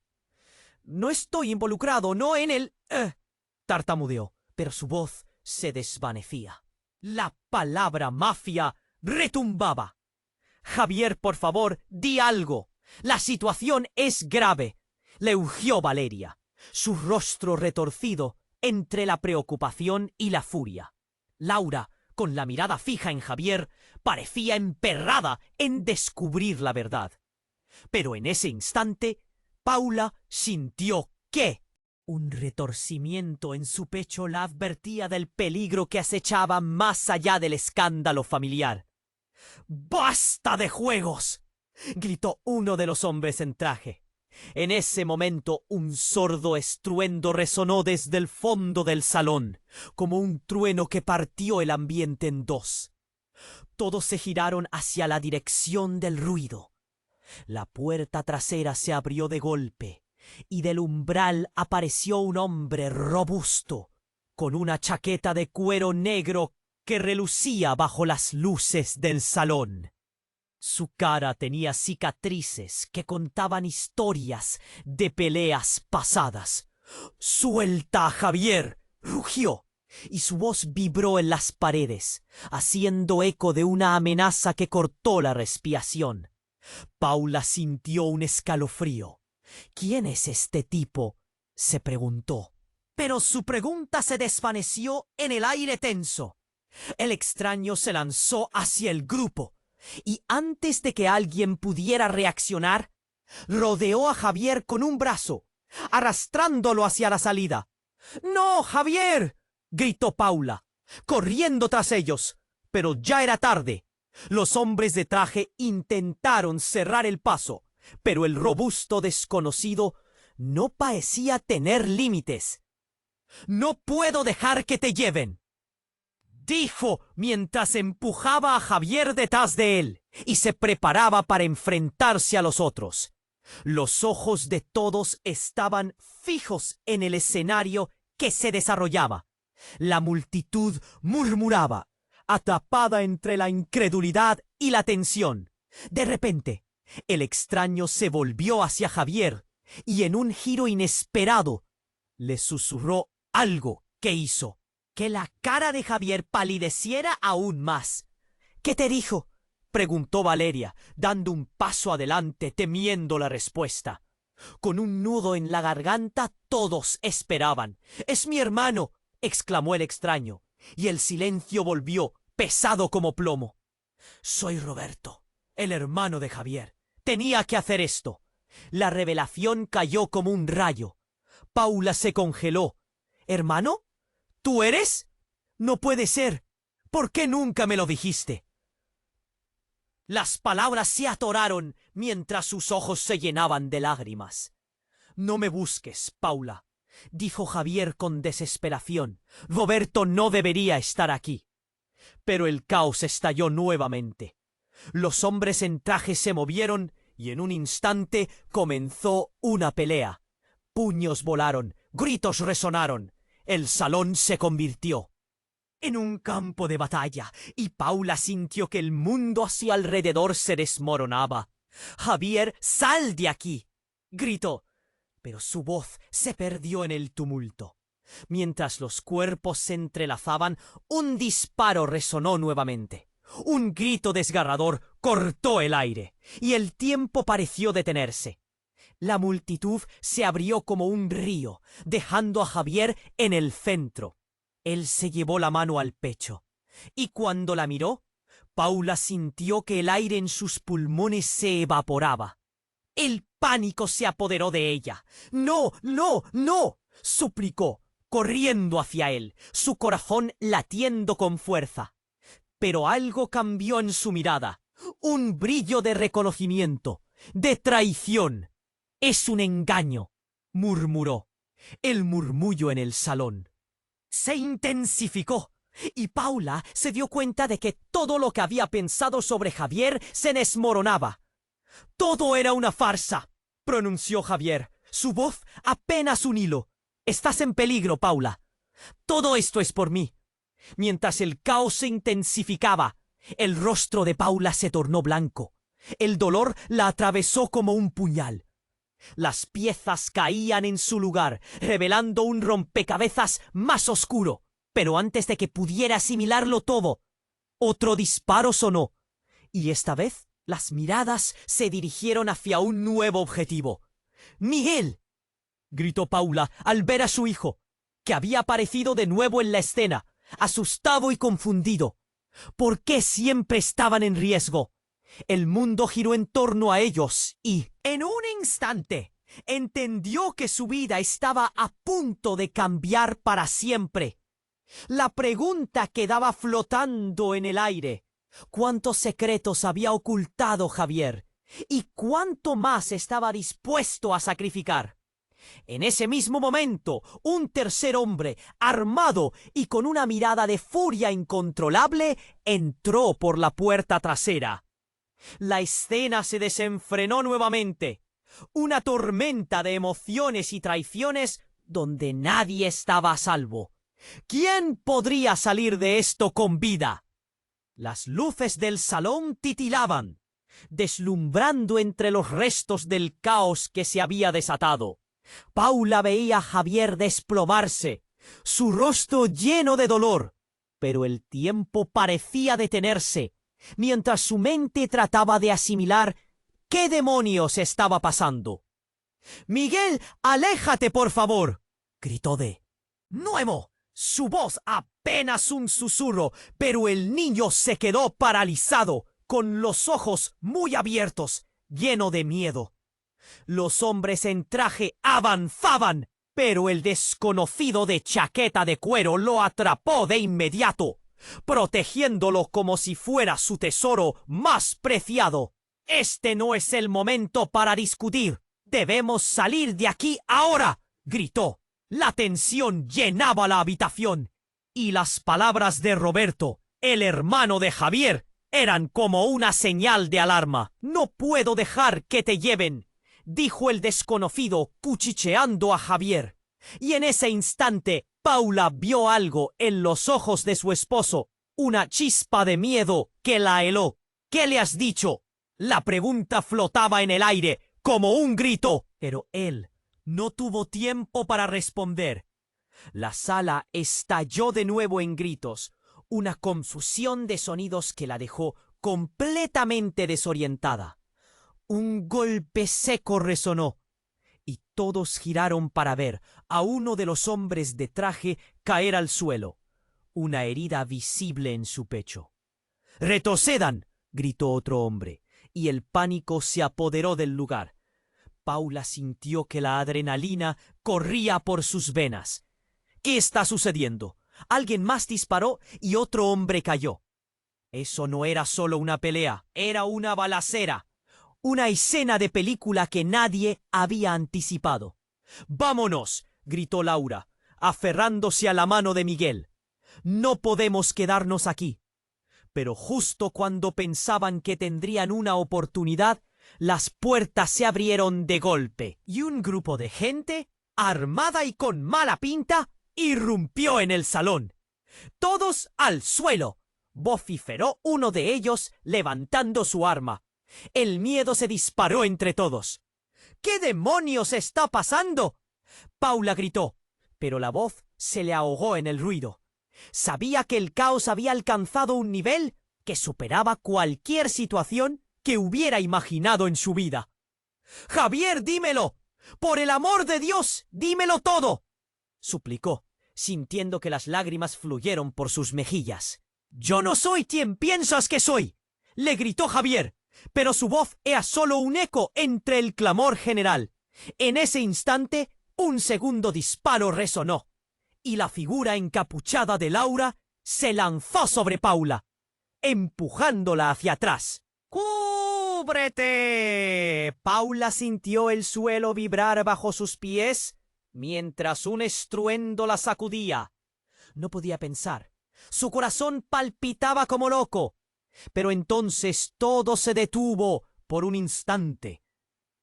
«No estoy involucrado, no en el...» tartamudeó, pero su voz se desvanecía. La palabra mafia retumbaba. «Javier, por favor, di algo. La situación es grave», le urgió Valeria, su rostro retorcido entre la preocupación y la furia. Laura, con la mirada fija en Javier, parecía emperrada en descubrir la verdad. Pero en ese instante, Paula sintió que un retorcimiento en su pecho la advertía del peligro que acechaba más allá del escándalo familiar. «¡Basta de juegos!», gritó uno de los hombres en traje. En ese momento un sordo estruendo resonó desde el fondo del salón, como un trueno que partió el ambiente en dos. Todos se giraron hacia la dirección del ruido. La puerta trasera se abrió de golpe, y del umbral apareció un hombre robusto, con una chaqueta de cuero negro que relucía bajo las luces del salón. Su cara tenía cicatrices que contaban historias de peleas pasadas. «¡Suelta a Javier!», rugió, y su voz vibró en las paredes, haciendo eco de una amenaza que cortó la respiración. Paula sintió un escalofrío. «¿Quién es este tipo?», se preguntó. Pero su pregunta se desvaneció en el aire tenso. El extraño se lanzó hacia el grupo, y antes de que alguien pudiera reaccionar, rodeó a Javier con un brazo, arrastrándolo hacia la salida. «¡No, Javier!», gritó Paula, corriendo tras ellos, pero ya era tarde. Los hombres de traje intentaron cerrar el paso, pero el robusto desconocido no parecía tener límites. «No puedo dejar que te lleven», dijo mientras empujaba a Javier detrás de él y se preparaba para enfrentarse a los otros. Los ojos de todos estaban fijos en el escenario que se desarrollaba. La multitud murmuraba, atrapada entre la incredulidad y la tensión. De repente, el extraño se volvió hacia Javier y en un giro inesperado le susurró algo que hizo que la cara de Javier palideciera aún más. «¿Qué te dijo?», preguntó Valeria, dando un paso adelante, temiendo la respuesta. Con un nudo en la garganta todos esperaban. «¡Es mi hermano!», exclamó el extraño, y el silencio volvió, pesado como plomo. «Soy Roberto, el hermano de Javier. Tenía que hacer esto». La revelación cayó como un rayo. Paula se congeló. «¿Hermano? ¿Tú eres? No puede ser. ¿Por qué nunca me lo dijiste?». Las palabras se atoraron mientras sus ojos se llenaban de lágrimas. «No me busques, Paula», dijo Javier con desesperación. «Roberto no debería estar aquí». Pero el caos estalló nuevamente. Los hombres en traje se movieron y en un instante comenzó una pelea. Puños volaron, gritos resonaron. El salón se convirtió en un campo de batalla, y Paula sintió que el mundo a su alrededor se desmoronaba. «Javier, sal de aquí», gritó, pero su voz se perdió en el tumulto. Mientras los cuerpos se entrelazaban, un disparo resonó nuevamente. Un grito desgarrador cortó el aire, y el tiempo pareció detenerse. La multitud se abrió como un río, dejando a Javier en el centro. Él se llevó la mano al pecho, y cuando la miró, Paula sintió que el aire en sus pulmones se evaporaba. El pánico se apoderó de ella. «¡No, no, no!», suplicó, corriendo hacia él, su corazón latiendo con fuerza. Pero algo cambió en su mirada. Un brillo de reconocimiento, de traición. Es un engaño, murmuró. El murmullo en el salón se intensificó y Paula se dio cuenta de que todo lo que había pensado sobre Javier se desmoronaba. Todo era una farsa, pronunció Javier, su voz apenas un hilo. Estás en peligro, Paula. Todo esto es por mí. Mientras el caos se intensificaba, el rostro de Paula se tornó blanco. El dolor la atravesó como un puñal. Las piezas caían en su lugar, revelando un rompecabezas más oscuro. Pero antes de que pudiera asimilarlo todo, otro disparo sonó. Y esta vez las miradas se dirigieron hacia un nuevo objetivo. ¡Miguel!, gritó Paula al ver a su hijo, que había aparecido de nuevo en la escena, asustado y confundido. ¿Por qué siempre estaban en riesgo? El mundo giró en torno a ellos y, en un instante, entendió que su vida estaba a punto de cambiar para siempre. La pregunta quedaba flotando en el aire. ¿Cuántos secretos había ocultado Javier? ¿Y cuánto más estaba dispuesto a sacrificar? En ese mismo momento, un tercer hombre, armado y con una mirada de furia incontrolable, entró por la puerta trasera. La escena se desenfrenó nuevamente. Una tormenta de emociones y traiciones donde nadie estaba a salvo. ¿Quién podría salir de esto con vida? Las luces del salón titilaban, deslumbrando entre los restos del caos que se había desatado. Paula veía a Javier desplomarse, su rostro lleno de dolor, pero el tiempo parecía detenerse, mientras su mente trataba de asimilar qué demonios estaba pasando. «¡Miguel, aléjate, por favor!», gritó de nuevo. Su voz apenas un susurro, pero el niño se quedó paralizado, con los ojos muy abiertos, lleno de miedo. Los hombres en traje avanzaban, pero el desconocido de chaqueta de cuero lo atrapó de inmediato, protegiéndolo como si fuera su tesoro más preciado. «Este no es el momento para discutir. Debemos salir de aquí ahora», gritó. La tensión llenaba la habitación, y las palabras de Roberto, el hermano de Javier, eran como una señal de alarma. «No puedo dejar que te lleven», dijo el desconocido cuchicheando a Javier. Y en ese instante Paula vio algo en los ojos de su esposo, una chispa de miedo que la heló. «¿Qué le has dicho?», la pregunta flotaba en el aire como un grito, pero él no tuvo tiempo para responder. La sala estalló de nuevo en gritos, una confusión de sonidos que la dejó completamente desorientada. Un golpe seco resonó, y todos giraron para ver a uno de los hombres de traje caer al suelo, una herida visible en su pecho. «¡Retrocedan!», gritó otro hombre, y el pánico se apoderó del lugar. Paula sintió que la adrenalina corría por sus venas. «¿Qué está sucediendo?». Alguien más disparó y otro hombre cayó. Eso no era solo una pelea, era una balacera. Una escena de película que nadie había anticipado. «¡Vámonos!», gritó Laura, aferrándose a la mano de Miguel. «No podemos quedarnos aquí». Pero justo cuando pensaban que tendrían una oportunidad, las puertas se abrieron de golpe y un grupo de gente, armada y con mala pinta, irrumpió en el salón. «¡Todos al suelo!», vociferó uno de ellos levantando su arma. El miedo se disparó entre todos. «¿Qué demonios está pasando?», Paula gritó, pero la voz se le ahogó en el ruido. Sabía que el caos había alcanzado un nivel que superaba cualquier situación que hubiera imaginado en su vida. «Javier, dímelo. Por el amor de Dios, dímelo todo», suplicó, sintiendo que las lágrimas fluyeron por sus mejillas. «Yo no soy quien piensas que soy», le gritó Javier, pero su voz era solo un eco entre el clamor general. En ese instante, un segundo disparo resonó, y la figura encapuchada de Laura se lanzó sobre Paula, empujándola hacia atrás. «¡Qué ¡Cúbrete! Paula sintió el suelo vibrar bajo sus pies mientras un estruendo la sacudía. No podía pensar. Su corazón palpitaba como loco. Pero entonces todo se detuvo por un instante.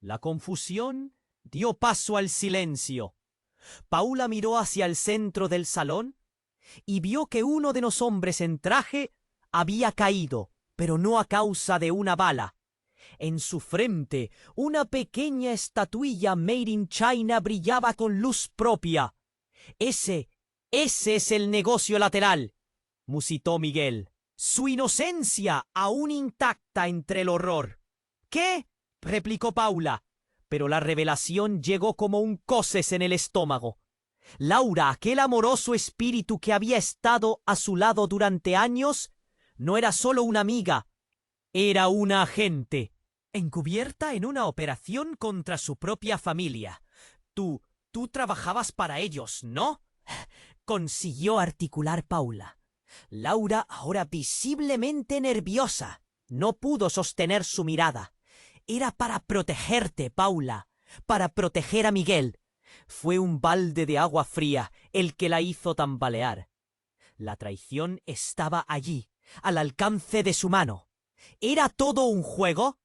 La confusión dio paso al silencio. Paula miró hacia el centro del salón y vio que uno de los hombres en traje había caído, pero no a causa de una bala. En su frente, una pequeña estatuilla made in China brillaba con luz propia. Ese es el negocio lateral, musitó Miguel, su inocencia aún intacta entre el horror. ¿Qué? Replicó Paula, pero la revelación llegó como un coces en el estómago. Laura, aquel amoroso espíritu que había estado a su lado durante años, no era solo una amiga, era una agente, encubierta en una operación contra su propia familia. Tú trabajabas para ellos, ¿no? Consiguió articular Paula. Laura, ahora visiblemente nerviosa, no pudo sostener su mirada. Era para protegerte, Paula, para proteger a Miguel. Fue un balde de agua fría el que la hizo tambalear. La traición estaba allí, al alcance de su mano. ¿Era todo un juego?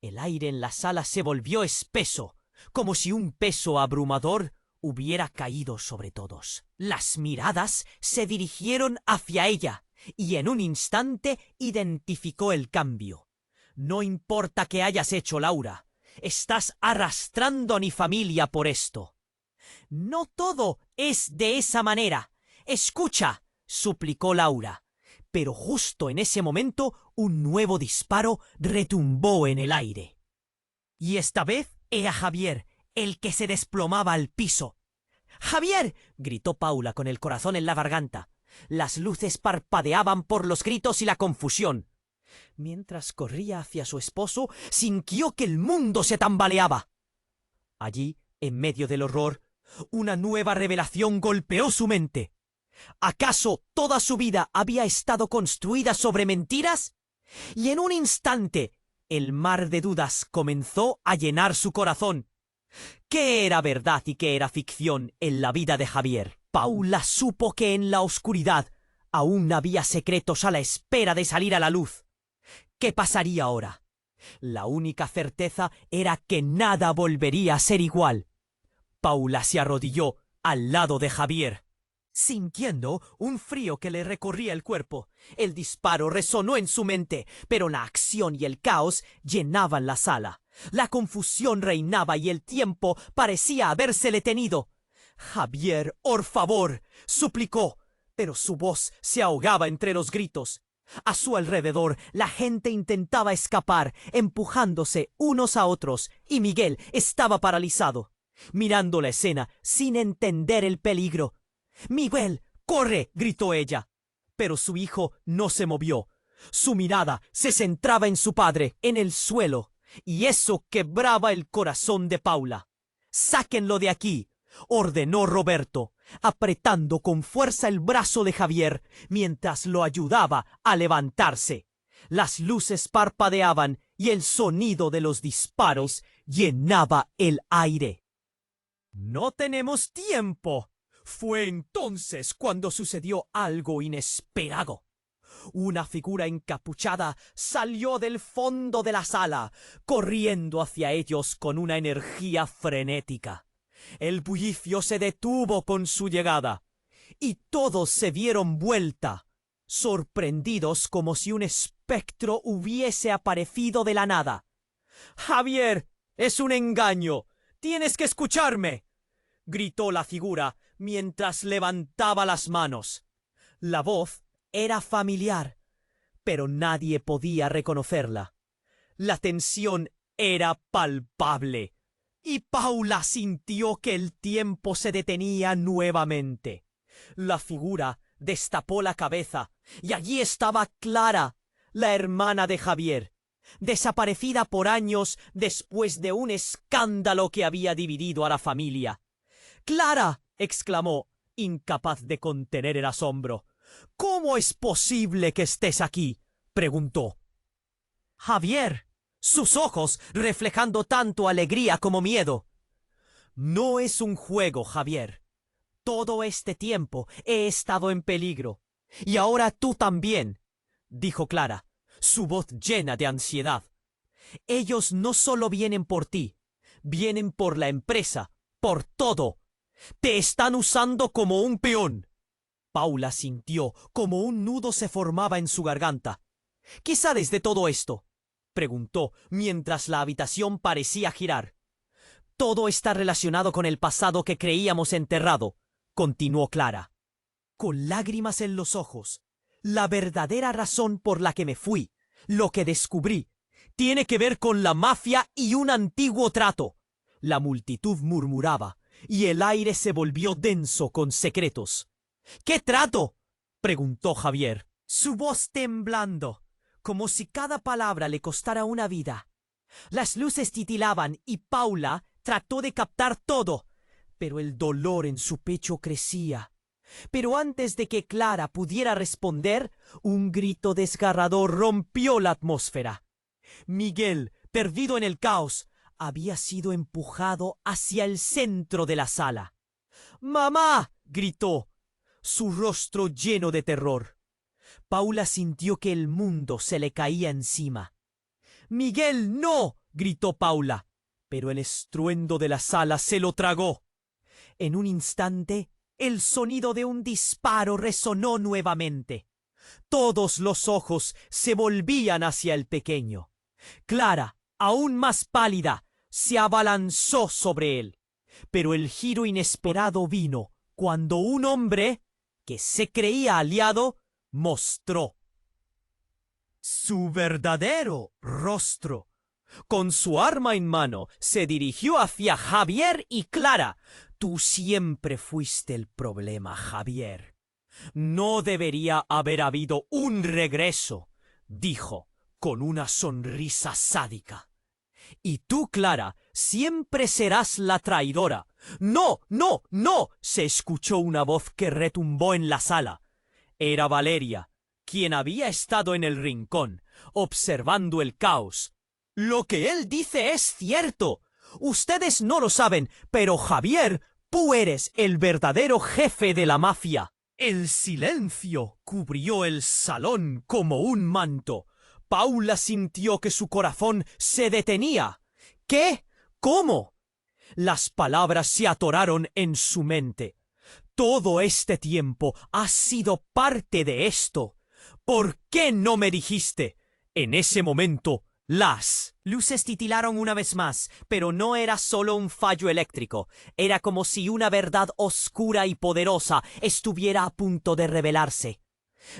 El aire en la sala se volvió espeso, como si un peso abrumador hubiera caído sobre todos. Las miradas se dirigieron hacia ella, y en un instante identificó el cambio. No importa qué hayas hecho, Laura. Estás arrastrando a mi familia por esto. No todo es de esa manera. Escucha, suplicó Laura. Pero justo en ese momento un nuevo disparo retumbó en el aire. Y esta vez era Javier, el que se desplomaba al piso. ¡Javier! Gritó Paula con el corazón en la garganta. Las luces parpadeaban por los gritos y la confusión. Mientras corría hacia su esposo, sintió que el mundo se tambaleaba. Allí, en medio del horror, una nueva revelación golpeó su mente. ¿Acaso toda su vida había estado construida sobre mentiras? Y en un instante, el mar de dudas comenzó a llenar su corazón. ¿Qué era verdad y qué era ficción en la vida de Javier? Paula supo que en la oscuridad aún había secretos a la espera de salir a la luz. ¿Qué pasaría ahora? La única certeza era que nada volvería a ser igual. Paula se arrodilló al lado de Javier, sintiendo un frío que le recorría el cuerpo. El disparo resonó en su mente, pero la acción y el caos llenaban la sala. La confusión reinaba y el tiempo parecía habérsele tenido. «Javier, por favor», suplicó, pero su voz se ahogaba entre los gritos. A su alrededor, la gente intentaba escapar, empujándose unos a otros, y Miguel estaba paralizado, mirando la escena sin entender el peligro. «¡Miguel, corre!», gritó ella. Pero su hijo no se movió. Su mirada se centraba en su padre, en el suelo, y eso quebraba el corazón de Paula. «¡Sáquenlo de aquí!», ordenó Roberto, apretando con fuerza el brazo de Javier mientras lo ayudaba a levantarse. Las luces parpadeaban y el sonido de los disparos llenaba el aire. «No tenemos tiempo». Fue entonces cuando sucedió algo inesperado. Una figura encapuchada salió del fondo de la sala, corriendo hacia ellos con una energía frenética. El bullicio se detuvo con su llegada, y todos se dieron vuelta, sorprendidos como si un espectro hubiese aparecido de la nada. «Javier, es un engaño. Tienes que escucharme», gritó la figura mientras levantaba las manos. La voz era familiar, pero nadie podía reconocerla. La tensión era palpable, y Paula sintió que el tiempo se detenía nuevamente. La figura destapó la cabeza, y allí estaba Clara, la hermana de Javier, desaparecida por años después de un escándalo que había dividido a la familia. «¡Clara!», exclamó, incapaz de contener el asombro. «¿Cómo es posible que estés aquí?», preguntó. «Javier», sus ojos reflejando tanto alegría como miedo. No es un juego, Javier. Todo este tiempo he estado en peligro. Y ahora tú también, dijo Clara, su voz llena de ansiedad. Ellos no solo vienen por ti, vienen por la empresa, por todo. Te están usando como un peón. Paula sintió como un nudo se formaba en su garganta. ¿Qué sabes de todo esto?, preguntó mientras la habitación parecía girar. Todo está relacionado con el pasado que creíamos enterrado, continuó Clara, con lágrimas en los ojos. La verdadera razón por la que me fui, lo que descubrí, tiene que ver con la mafia y un antiguo trato. La multitud murmuraba y el aire se volvió denso con secretos. ¿Qué trato?, preguntó Javier, su voz temblando, como si cada palabra le costara una vida. Las luces titilaban y Paula trató de captar todo, pero el dolor en su pecho crecía. Pero antes de que Clara pudiera responder, un grito desgarrador rompió la atmósfera. Miguel, perdido en el caos, había sido empujado hacia el centro de la sala. ¡Mamá!, gritó, su rostro lleno de terror. Paula sintió que el mundo se le caía encima. ¡Miguel, no!, gritó Paula, pero el estruendo de la sala se lo tragó. En un instante, el sonido de un disparo resonó nuevamente. Todos los ojos se volvían hacia el pequeño. Clara, aún más pálida, se abalanzó sobre él. Pero el giro inesperado vino cuando un hombre, que se creía aliado, mostró su verdadero rostro. Con su arma en mano, se dirigió hacia Javier y Clara. Tú siempre fuiste el problema, Javier. No debería haber habido un regreso, dijo, con una sonrisa sádica. Y tú, Clara, siempre serás la traidora. ¡No, no, no!, se escuchó una voz que retumbó en la sala. Era Valeria, quien había estado en el rincón, observando el caos. Lo que él dice es cierto. Ustedes no lo saben, pero Javier, tú eres el verdadero jefe de la mafia. El silencio cubrió el salón como un manto. Paula sintió que su corazón se detenía. ¿Qué? ¿Cómo? Las palabras se atoraron en su mente. Todo este tiempo has sido parte de esto. ¿Por qué no me dijiste? En ese momento, las luces titilaron una vez más, pero no era solo un fallo eléctrico. Era como si una verdad oscura y poderosa estuviera a punto de revelarse.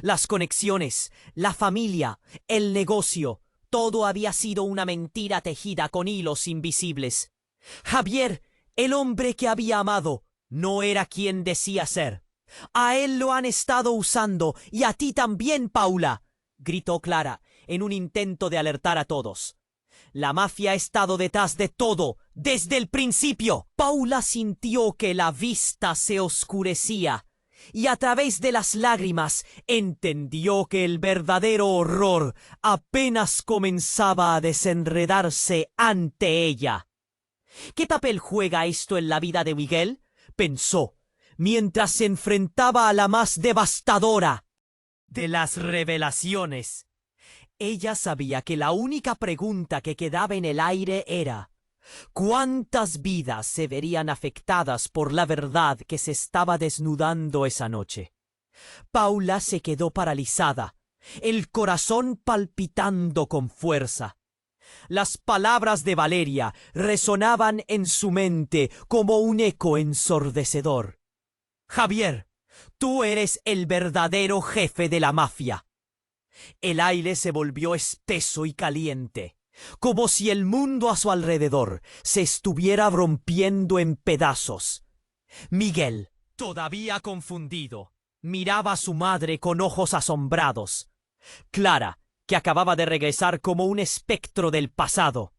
Las conexiones, la familia, el negocio, todo había sido una mentira tejida con hilos invisibles. Javier, el hombre que había amado, no era quien decía ser. A él lo han estado usando, y a ti también, Paula, gritó Clara, en un intento de alertar a todos. La mafia ha estado detrás de todo, desde el principio. Paula sintió que la vista se oscurecía, y a través de las lágrimas entendió que el verdadero horror apenas comenzaba a desenredarse ante ella. ¿Qué papel juega esto en la vida de Miguel?, pensó, mientras se enfrentaba a la más devastadora de las revelaciones. Ella sabía que la única pregunta que quedaba en el aire era: ¿cuántas vidas se verían afectadas por la verdad que se estaba desnudando esa noche? Paula se quedó paralizada, el corazón palpitando con fuerza. Las palabras de Valeria resonaban en su mente como un eco ensordecedor. Javier, tú eres el verdadero jefe de la mafia. El aire se volvió espeso y caliente, como si el mundo a su alrededor se estuviera rompiendo en pedazos. Miguel, todavía confundido, miraba a su madre con ojos asombrados. Clara, que acababa de regresar como un espectro del pasado,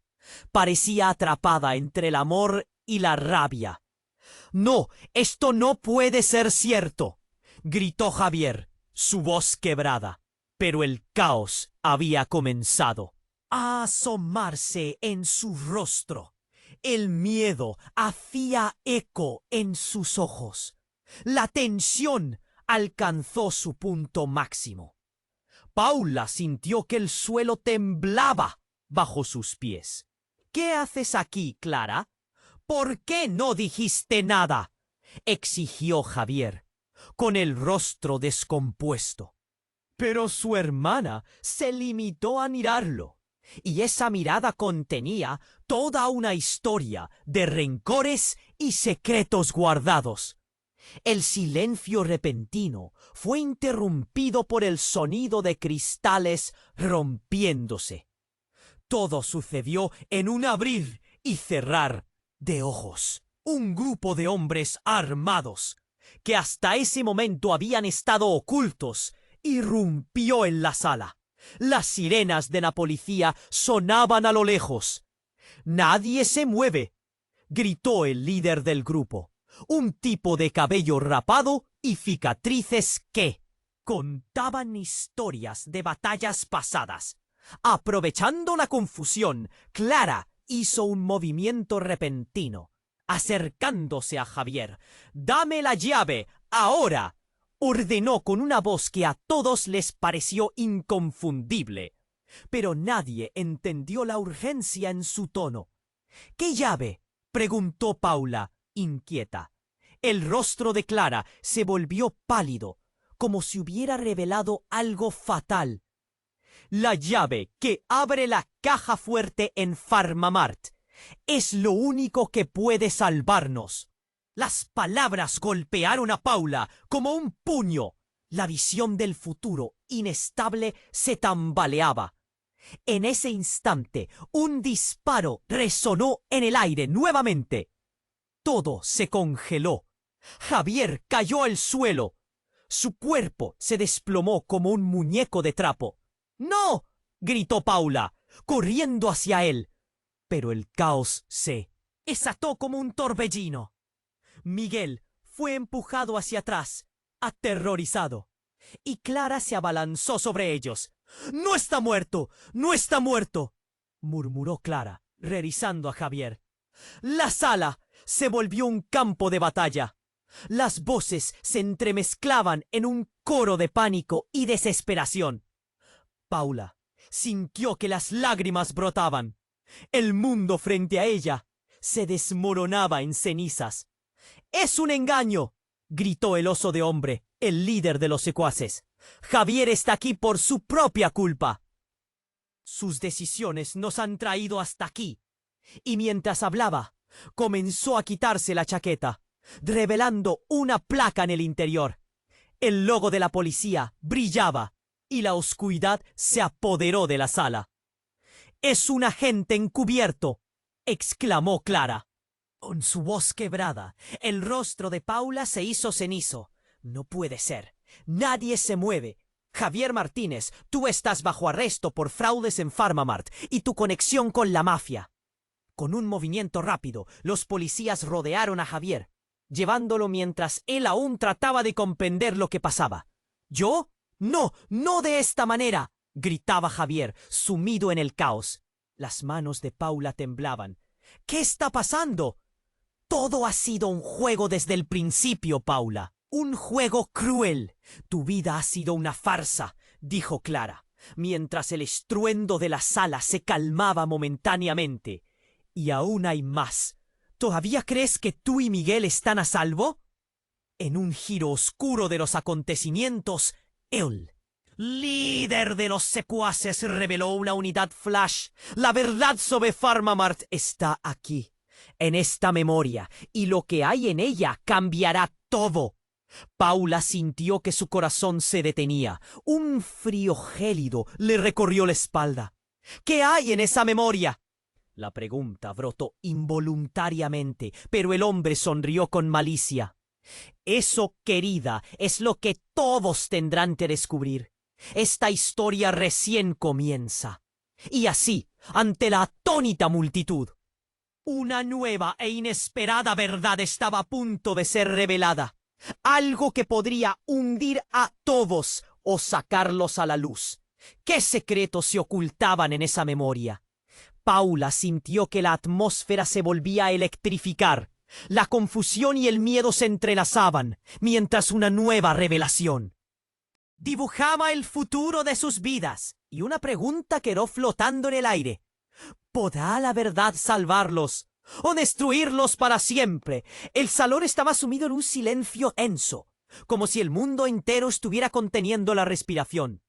parecía atrapada entre el amor y la rabia. «No, esto no puede ser cierto», gritó Javier, su voz quebrada. Pero el caos había comenzado. a asomarse en su rostro. El miedo hacía eco en sus ojos. La tensión alcanzó su punto máximo. Paula sintió que el suelo temblaba bajo sus pies. ¿Qué haces aquí, Clara? ¿Por qué no dijiste nada?, exigió Javier, con el rostro descompuesto. Pero su hermana se limitó a mirarlo, y esa mirada contenía toda una historia de rencores y secretos guardados. El silencio repentino fue interrumpido por el sonido de cristales rompiéndose. Todo sucedió en un abrir y cerrar de ojos. Un grupo de hombres armados, que hasta ese momento habían estado ocultos, irrumpió en la sala. Las sirenas de la policía sonaban a lo lejos. «¡Nadie se mueve!», gritó el líder del grupo, un tipo de cabello rapado y cicatrices que contaban historias de batallas pasadas. Aprovechando la confusión, Clara hizo un movimiento repentino, acercándose a Javier. «¡Dame la llave, ahora!», ordenó con una voz que a todos les pareció inconfundible. Pero nadie entendió la urgencia en su tono. «¿Qué llave?», preguntó Paula, inquieta. El rostro de Clara se volvió pálido, como si hubiera revelado algo fatal. «La llave que abre la caja fuerte en PharmaMart. Es lo único que puede salvarnos». Las palabras golpearon a Paula como un puño. La visión del futuro inestable se tambaleaba. En ese instante, un disparo resonó en el aire nuevamente. Todo se congeló. Javier cayó al suelo. Su cuerpo se desplomó como un muñeco de trapo. «¡No!», gritó Paula, corriendo hacia él. Pero el caos se desató como un torbellino. Miguel fue empujado hacia atrás, aterrorizado, y Clara se abalanzó sobre ellos. «¡No está muerto! ¡No está muerto!», murmuró Clara, revisando a Javier. La sala se volvió un campo de batalla. Las voces se entremezclaban en un coro de pánico y desesperación. Paula sintió que las lágrimas brotaban. El mundo frente a ella se desmoronaba en cenizas. «¡Es un engaño!», gritó el oso de hombre, el líder de los secuaces. «Javier está aquí por su propia culpa. Sus decisiones nos han traído hasta aquí». Y mientras hablaba, comenzó a quitarse la chaqueta, revelando una placa en el interior. El logo de la policía brillaba y la oscuridad se apoderó de la sala. «¡Es un agente encubierto!», exclamó Clara. Con su voz quebrada, el rostro de Paula se hizo cenizo. «No puede ser. Nadie se mueve. Javier Martínez, tú estás bajo arresto por fraudes en PharmaMart y tu conexión con la mafia». Con un movimiento rápido, los policías rodearon a Javier, llevándolo mientras él aún trataba de comprender lo que pasaba. «¿Yo? No, no de esta manera», gritaba Javier, sumido en el caos. Las manos de Paula temblaban. «¿Qué está pasando?». «Todo ha sido un juego desde el principio, Paula. Un juego cruel. Tu vida ha sido una farsa», dijo Clara, mientras el estruendo de la sala se calmaba momentáneamente. «Y aún hay más. ¿Todavía crees que tú y Miguel están a salvo?». En un giro oscuro de los acontecimientos, él, líder de los secuaces, reveló una unidad flash. «La verdad sobre PharmaMart está aquí, en esta memoria, y lo que hay en ella cambiará todo». Paula sintió que su corazón se detenía. Un frío gélido le recorrió la espalda. «¿Qué hay en esa memoria?». La pregunta brotó involuntariamente, pero el hombre sonrió con malicia. «Eso, querida, es lo que todos tendrán que descubrir. Esta historia recién comienza». Y así, ante la atónita multitud, una nueva e inesperada verdad estaba a punto de ser revelada. Algo que podría hundir a todos o sacarlos a la luz. ¿Qué secretos se ocultaban en esa memoria? Paula sintió que la atmósfera se volvía a electrificar. La confusión y el miedo se entrelazaban, mientras una nueva revelación dibujaba el futuro de sus vidas, y una pregunta quedó flotando en el aire. ¿Podrá la verdad salvarlos o destruirlos para siempre? El salón estaba sumido en un silencio tenso, como si el mundo entero estuviera conteniendo la respiración.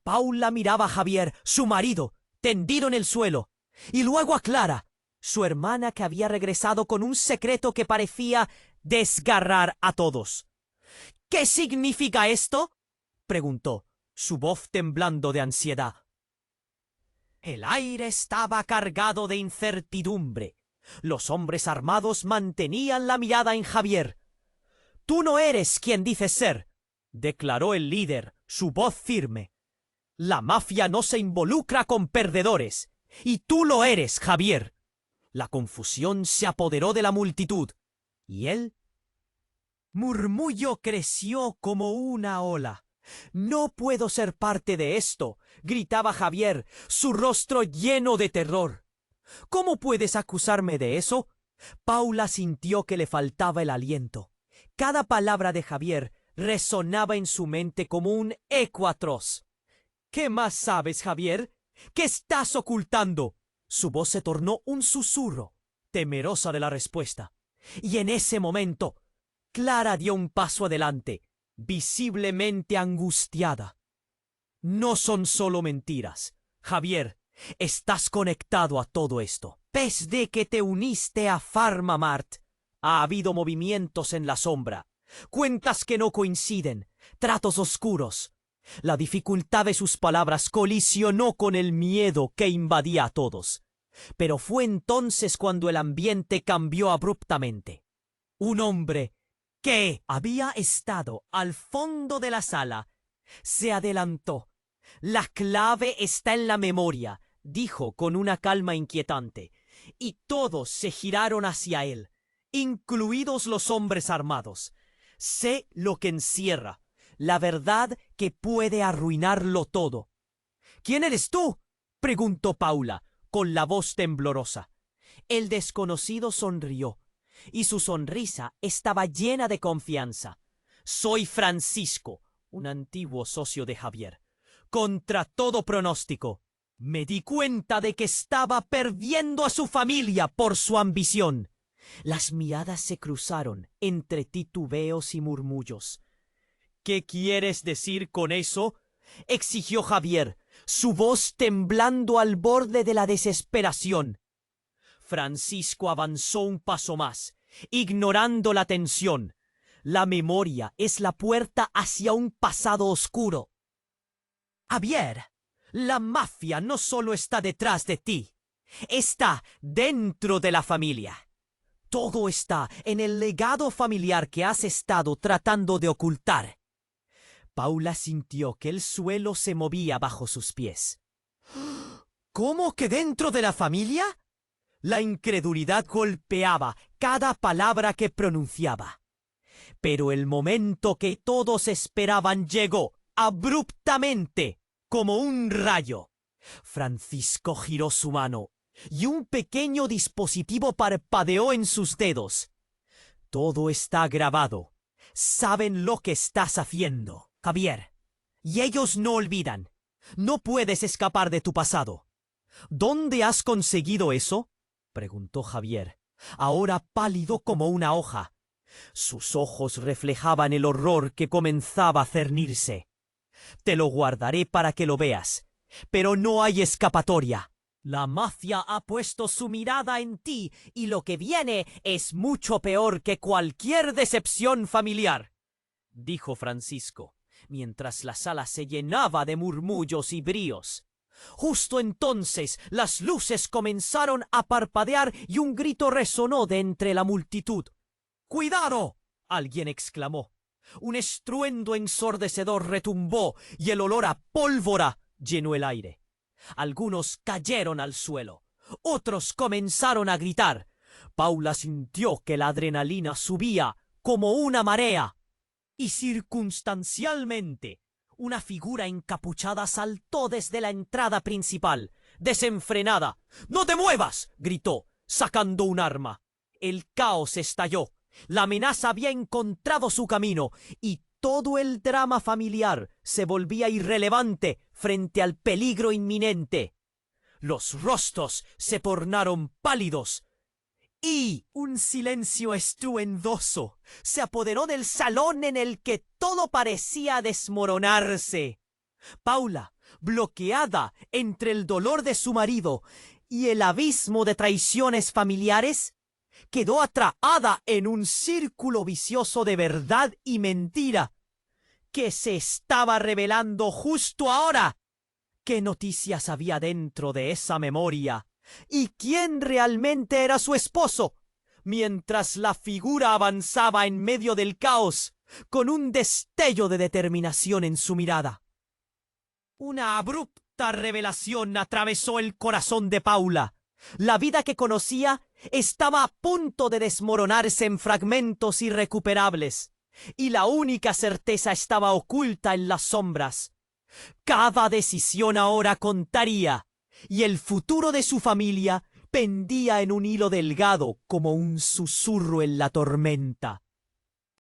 Paula miraba a Javier, su marido, tendido en el suelo, y luego a Clara, su hermana, que había regresado con un secreto que parecía desgarrar a todos. ¿Qué significa esto?, preguntó, su voz temblando de ansiedad. El aire estaba cargado de incertidumbre. Los hombres armados mantenían la mirada en Javier. «Tú no eres quien dices ser», declaró el líder, su voz firme. «La mafia no se involucra con perdedores, y tú lo eres, Javier». La confusión se apoderó de la multitud, y el murmullo creció como una ola. «No puedo ser parte de esto», gritaba Javier, su rostro lleno de terror. «¿Cómo puedes acusarme de eso?». Paula sintió que le faltaba el aliento. Cada palabra de Javier resonaba en su mente como un eco atroz. «¿Qué más sabes, Javier? ¿Qué estás ocultando?». Su voz se tornó un susurro, temerosa de la respuesta. Y en ese momento, Clara dio un paso adelante, visiblemente angustiada. «No son solo mentiras. Javier, estás conectado a todo esto. Desde que te uniste a PharmaMart, ha habido movimientos en la sombra, cuentas que no coinciden, tratos oscuros». La dificultad de sus palabras colisionó con el miedo que invadía a todos. Pero fue entonces cuando el ambiente cambió abruptamente. Un hombre que había estado al fondo de la sala se adelantó. «La clave está en la memoria», dijo con una calma inquietante, y todos se giraron hacia él, incluidos los hombres armados. «Sé lo que encierra, la verdad que puede arruinarlo todo». «¿Quién eres tú?», preguntó Paula, con la voz temblorosa. El desconocido sonrió, y su sonrisa estaba llena de confianza. «Soy Francisco, un antiguo socio de Javier. Contra todo pronóstico, me di cuenta de que estaba perdiendo a su familia por su ambición». Las miradas se cruzaron entre titubeos y murmullos. «¿Qué quieres decir con eso?», exigió Javier, su voz temblando al borde de la desesperación. Francisco avanzó un paso más, ignorando la tensión. «La memoria es la puerta hacia un pasado oscuro. Javier, la mafia no solo está detrás de ti, está dentro de la familia. Todo está en el legado familiar que has estado tratando de ocultar». Paula sintió que el suelo se movía bajo sus pies. «¿Cómo que dentro de la familia?». La incredulidad golpeaba cada palabra que pronunciaba. Pero el momento que todos esperaban llegó, abruptamente, como un rayo. Francisco giró su mano, y un pequeño dispositivo parpadeó en sus dedos. «Todo está grabado. Saben lo que estás haciendo, Javier. Y ellos no olvidan. No puedes escapar de tu pasado». «¿Dónde has conseguido eso?», preguntó Javier, ahora pálido como una hoja. Sus ojos reflejaban el horror que comenzaba a cernirse. «Te lo guardaré para que lo veas, pero no hay escapatoria. La mafia ha puesto su mirada en ti, y lo que viene es mucho peor que cualquier decepción familiar», dijo Francisco, mientras la sala se llenaba de murmullos y bríos. Justo entonces las luces comenzaron a parpadear y un grito resonó de entre la multitud. «¡Cuidado!», alguien exclamó. Un estruendo ensordecedor retumbó y el olor a pólvora llenó el aire. Algunos cayeron al suelo, otros comenzaron a gritar. Paula sintió que la adrenalina subía como una marea, y circunstancialmente Una figura encapuchada saltó desde la entrada principal, desenfrenada. ¡No te muevas!, gritó, sacando un arma. El caos estalló. La amenaza había encontrado su camino y todo el drama familiar se volvía irrelevante frente al peligro inminente. Los rostros se tornaron pálidos y un silencio estruendoso se apoderó del salón en el que todo parecía desmoronarse. Paula, bloqueada entre el dolor de su marido y el abismo de traiciones familiares, quedó atrapada en un círculo vicioso de verdad y mentira que se estaba revelando justo ahora. ¿Qué noticias había dentro de esa memoria? ¿Y quién realmente era su esposo? Mientras la figura avanzaba en medio del caos, con un destello de determinación en su mirada. Una abrupta revelación atravesó el corazón de Paula. La vida que conocía estaba a punto de desmoronarse en fragmentos irrecuperables, y la única certeza estaba oculta en las sombras. Cada decisión ahora contaría, y el futuro de su familia pendía en un hilo delgado como un susurro en la tormenta.